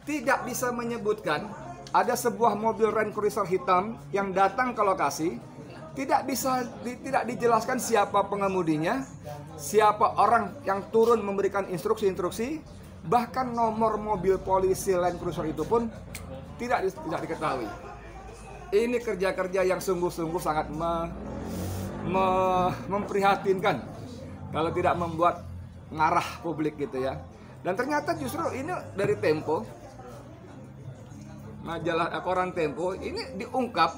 tidak bisa menyebutkan ada sebuah mobil Land Cruiser hitam yang datang ke lokasi, tidak dijelaskan siapa pengemudinya, siapa orang yang turun memberikan instruksi-instruksi, bahkan nomor mobil polisi Land Cruiser itu pun tidak diketahui. Ini kerja-kerja yang sungguh-sungguh sangat memprihatinkan kalau tidak membuat ngarah publik gitu ya. Dan ternyata justru ini dari Tempo, majalah koran Tempo, ini diungkap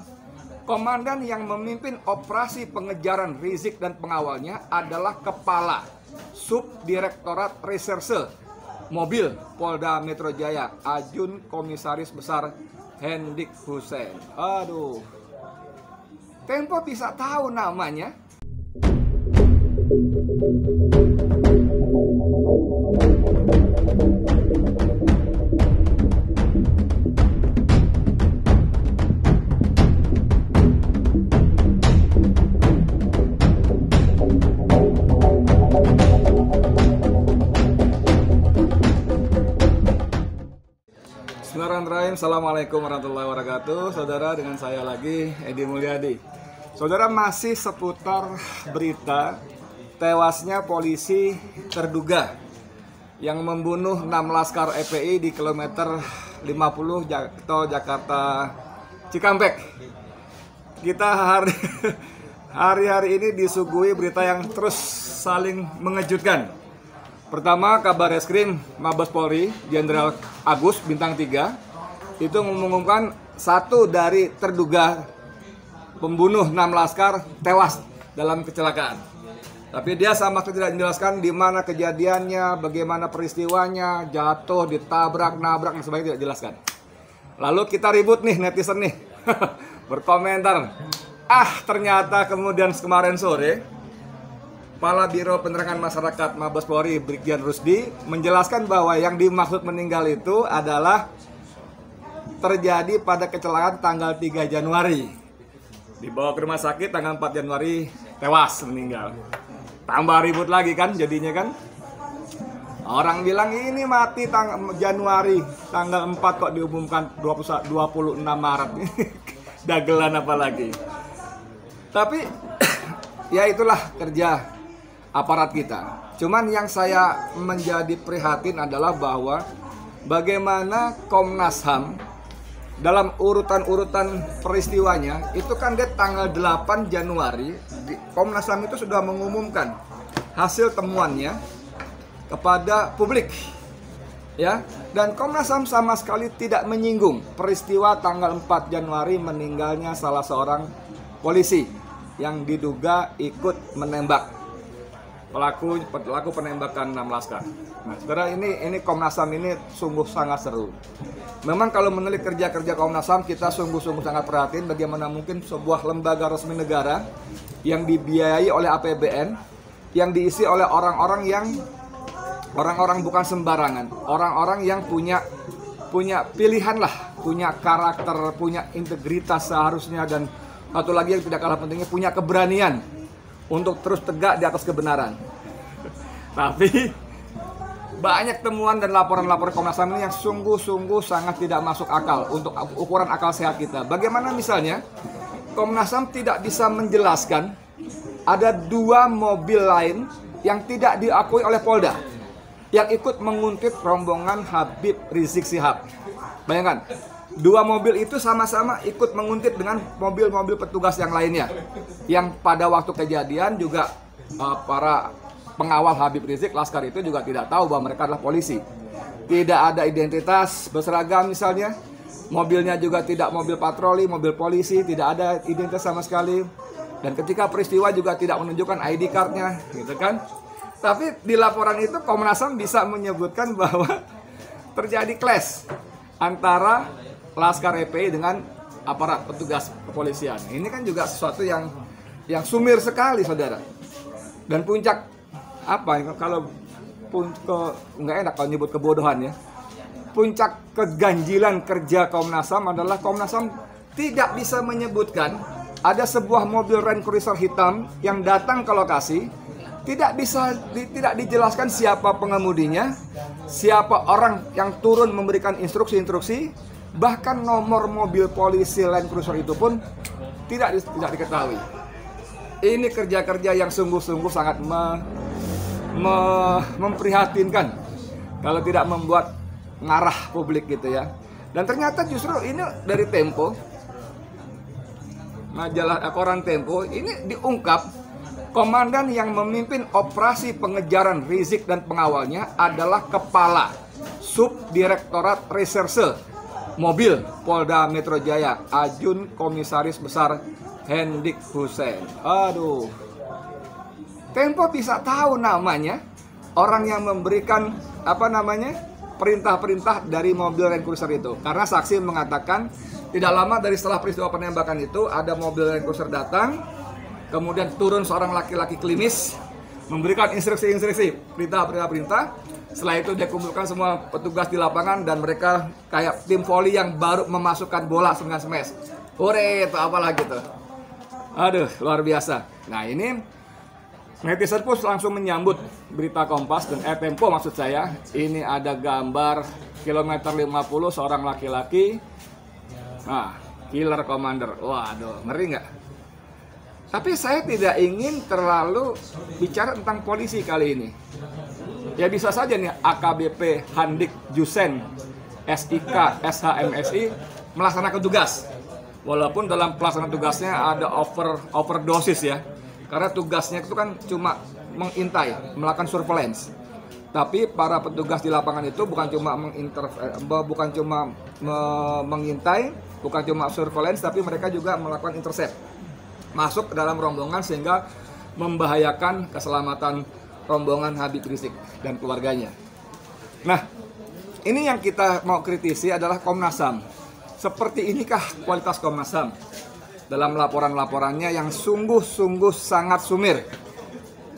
komandan yang memimpin operasi pengejaran Rizik dan pengawalnya adalah Kepala Subdirektorat Reserse Mobil Polda Metro Jaya, Ajun Komisaris Besar Hendik Hussein. Aduh, Tempo bisa tahu namanya. Bismillahirrahmanirrahim. Assalamualaikum warahmatullahi wabarakatuh. Saudara, dengan saya lagi Edi Mulyadi. Saudara, masih seputar berita tewasnya polisi terduga yang membunuh 6 laskar FPI di kilometer 50 tol Jakarta Cikampek. Kita hari-hari ini disuguhi berita yang terus saling mengejutkan. Pertama, kabar reskrim Mabes Polri Jenderal Agus Bintang 3 itu mengumumkan satu dari terduga pembunuh 6 laskar tewas dalam kecelakaan. Tapi dia sama sekali tidak menjelaskan di mana kejadiannya, bagaimana peristiwanya, jatuh, ditabrak, nabrak, dan sebagainya tidak dijelaskan. Lalu kita ribut nih, netizen nih, berkomentar. Ternyata kemudian kemarin sore Kepala Biro Penerangan Masyarakat Mabes Polri Brigjen Rusdi menjelaskan bahwa yang dimaksud meninggal itu adalah terjadi pada kecelakaan tanggal 3 Januari. Dibawa ke rumah sakit tanggal 4 Januari tewas meninggal. Tambah ribut lagi kan jadinya kan. Orang bilang ini mati Januari, tanggal 4 kok diumumkan 26 Maret. Dagelan apa lagi. Tapi ya itulah kerja aparat kita. Cuman yang saya menjadi prihatin adalah bahwa bagaimana Komnas HAM dalam urutan-urutan peristiwanya itu kan dia tanggal 8 Januari Komnas HAM itu sudah mengumumkan hasil temuannya kepada publik. Ya, dan Komnas HAM sama sekali tidak menyinggung peristiwa tanggal 4 Januari meninggalnya salah seorang polisi yang diduga ikut menembak pelaku penembakan 6 laskar. Nah, saudara, ini Komnas HAM ini sungguh sangat seru. Memang kalau menelik kerja-kerja Komnas HAM, kita sungguh-sungguh sangat perhatiin bagaimana mungkin sebuah lembaga resmi negara yang dibiayai oleh APBN, yang diisi oleh orang-orang bukan sembarangan, orang-orang yang punya pilihan lah, punya karakter, punya integritas seharusnya, dan satu lagi yang tidak kalah pentingnya punya keberanian untuk terus tegak di atas kebenaran. Tapi banyak temuan dan laporan-laporan Komnas HAM ini yang sungguh-sungguh sangat tidak masuk akal untuk ukuran akal sehat kita. Bagaimana misalnya Komnas HAM tidak bisa menjelaskan ada 2 mobil lain yang tidak diakui oleh Polda yang ikut menguntit rombongan Habib Rizik Syihab. Bayangkan, 2 mobil itu sama-sama ikut menguntit dengan mobil-mobil petugas yang lainnya, yang pada waktu kejadian juga para pengawal Habib Rizik, laskar itu juga tidak tahu bahwa mereka adalah polisi. Tidak ada identitas berseragam misalnya, mobilnya juga tidak mobil patroli, mobil polisi, tidak ada identitas sama sekali. Dan ketika peristiwa juga tidak menunjukkan ID card-nya, gitu kan. Tapi di laporan itu Komnas HAM bisa menyebutkan bahwa terjadi clash antara laskar FPI dengan aparat petugas kepolisian. Ini kan juga sesuatu yang sumir sekali, saudara. Dan puncak kalau nggak enak kalau nyebut kebodohan ya. Puncak keganjilan kerja Komnas HAM adalah Komnas HAM tidak bisa menyebutkan ada sebuah mobil Land Cruiser hitam yang datang ke lokasi, tidak dijelaskan siapa pengemudinya, siapa orang yang turun memberikan instruksi-instruksi, bahkan nomor mobil polisi Land Cruiser itu pun tidak diketahui. Ini kerja-kerja yang sungguh-sungguh sangat memprihatinkan kalau tidak membuat ngarah publik gitu ya. Dan ternyata justru ini dari Tempo, majalah koran Tempo, ini diungkap komandan yang memimpin operasi pengejaran Rizik dan pengawalnya adalah Kepala Subdirektorat Reserse Mobil Polda Metro Jaya, Ajun Komisaris Besar Hendik Hussein. Aduh, Tempo bisa tahu namanya orang yang memberikan perintah-perintah dari mobil Land Cruiser itu, karena saksi mengatakan tidak lama dari setelah peristiwa penembakan itu ada mobil Land Cruiser datang, kemudian turun seorang laki-laki klimis memberikan instruksi-instruksi, perintah. Setelah itu dia kumpulkan semua petugas di lapangan dan mereka kayak tim voli yang baru memasukkan bola dengan smash. Hore, itu apalah gitu. Aduh, luar biasa. Nah, ini netizen pun langsung menyambut berita Kompas dan Tempo maksud saya. Ini ada gambar kilometer 50 seorang laki-laki. Nah, killer commander. Waduh, ngeri nggak? Tapi saya tidak ingin terlalu bicara tentang polisi kali ini. Ya bisa saja nih AKBP Hendik Hussein SIK SHMSI melaksanakan tugas. Walaupun dalam pelaksanaan tugasnya ada overdosis ya. Karena tugasnya itu kan cuma mengintai, melakukan surveillance. Tapi para petugas di lapangan itu bukan cuma mengintai, bukan cuma surveillance, tapi mereka juga melakukan intercept, masuk ke dalam rombongan sehingga membahayakan keselamatan rombongan Habib Rizik dan keluarganya. Nah, ini yang kita mau kritisi adalah Komnas HAM. Seperti inikah kualitas Komnas HAM dalam laporan-laporannya yang sungguh-sungguh sangat sumir.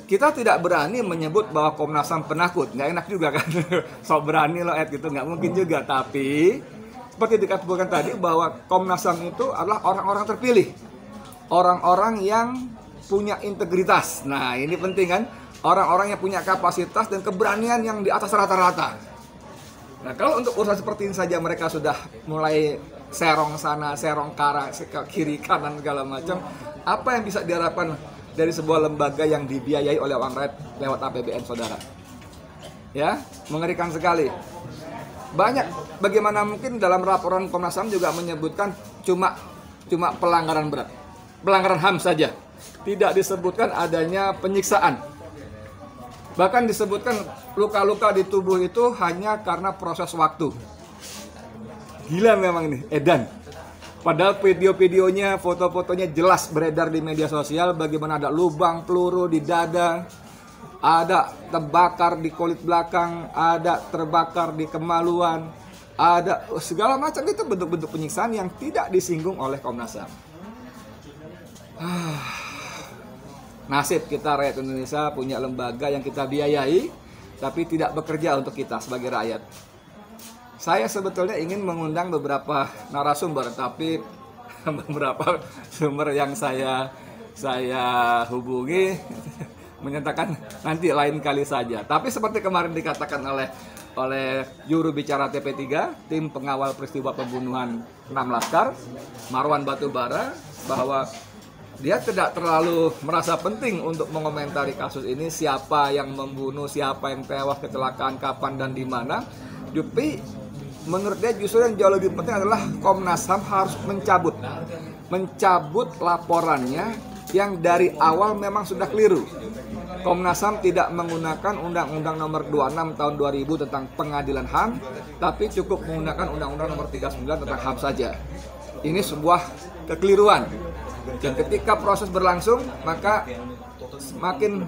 Kita tidak berani menyebut bahwa Komnas HAM penakut, nggak enak juga kan? So berani loh gitu, nggak mungkin juga. Tapi seperti dikatakan tadi bahwa Komnas HAM itu adalah orang-orang terpilih, orang-orang yang punya integritas. Nah ini penting kan, orang-orang yang punya kapasitas dan keberanian yang di atas rata-rata. Nah kalau untuk urusan seperti ini saja mereka sudah mulai serong sana, serong kiri kanan segala macam. Apa yang bisa diharapkan dari sebuah lembaga yang dibiayai oleh uang rakyat lewat APBN saudara? Ya, mengerikan sekali. Banyak, bagaimana mungkin dalam laporan Komnas HAM juga menyebutkan cuma pelanggaran berat, pelanggaran HAM saja. Tidak disebutkan adanya penyiksaan. Bahkan disebutkan luka-luka di tubuh itu hanya karena proses waktu. Gila memang ini, edan. Padahal video-videonya, foto-fotonya jelas beredar di media sosial bagaimana ada lubang peluru di dada, ada terbakar di kulit belakang, ada terbakar di kemaluan, ada segala macam. Itu bentuk-bentuk penyiksaan yang tidak disinggung oleh Komnas HAM. Nasib kita rakyat Indonesia punya lembaga yang kita biayai tapi tidak bekerja untuk kita sebagai rakyat. Saya sebetulnya ingin mengundang beberapa narasumber, tapi beberapa sumber yang saya hubungi menyatakan nanti lain kali saja. Tapi seperti kemarin dikatakan oleh juru bicara TP3, tim pengawal peristiwa pembunuhan 6 laskar, Marwan Batubara, bahwa dia tidak terlalu merasa penting untuk mengomentari kasus ini, siapa yang membunuh, siapa yang tewas, kecelakaan, kapan dan di mana. Tapi menurut dia justru yang jauh lebih penting adalah Komnas HAM harus mencabut laporannya yang dari awal memang sudah keliru. Komnas HAM tidak menggunakan Undang-Undang Nomor 26 Tahun 2000 tentang Pengadilan HAM, tapi cukup menggunakan Undang-Undang Nomor 39 tentang HAM saja. Ini sebuah kekeliruan. Dan ketika proses berlangsung, maka semakin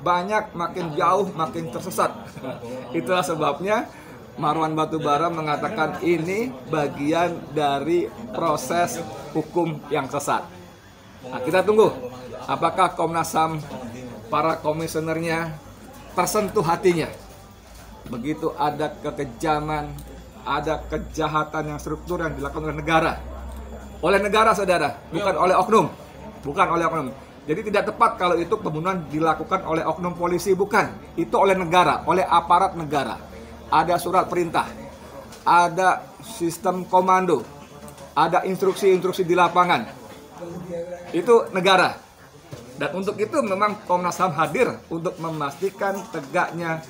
banyak, makin jauh, makin tersesat. Itulah sebabnya Marwan Batubara mengatakan ini bagian dari proses hukum yang sesat. Nah, kita tunggu apakah Komnas HAM, para komisionernya tersentuh hatinya. Begitu ada kekejaman, ada kejahatan yang struktur yang dilakukan oleh negara. Oleh negara saudara, bukan oleh oknum. Bukan oleh oknum. Jadi tidak tepat kalau itu pembunuhan dilakukan oleh oknum polisi, bukan. Itu oleh negara, oleh aparat negara. Ada surat perintah, ada sistem komando, ada instruksi-instruksi di lapangan. Itu negara. Dan untuk itu memang Komnas HAM hadir untuk memastikan tegaknya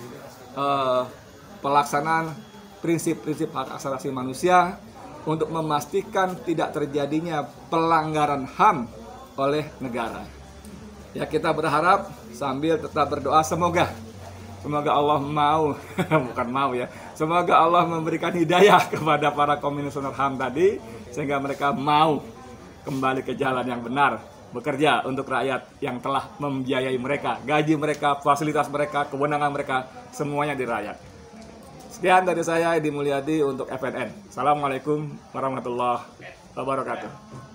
pelaksanaan prinsip-prinsip hak asasi manusia, untuk memastikan tidak terjadinya pelanggaran HAM oleh negara. Ya, kita berharap sambil tetap berdoa semoga Allah mau bukan mau ya, semoga Allah memberikan hidayah kepada para komisioner HAM tadi sehingga mereka mau kembali ke jalan yang benar, bekerja untuk rakyat yang telah membiayai mereka, gaji mereka, fasilitas mereka, kewenangan mereka, semuanya di rakyat. Sekian dari saya, Edi Mulyadi untuk FNN. Assalamualaikum warahmatullahi wabarakatuh.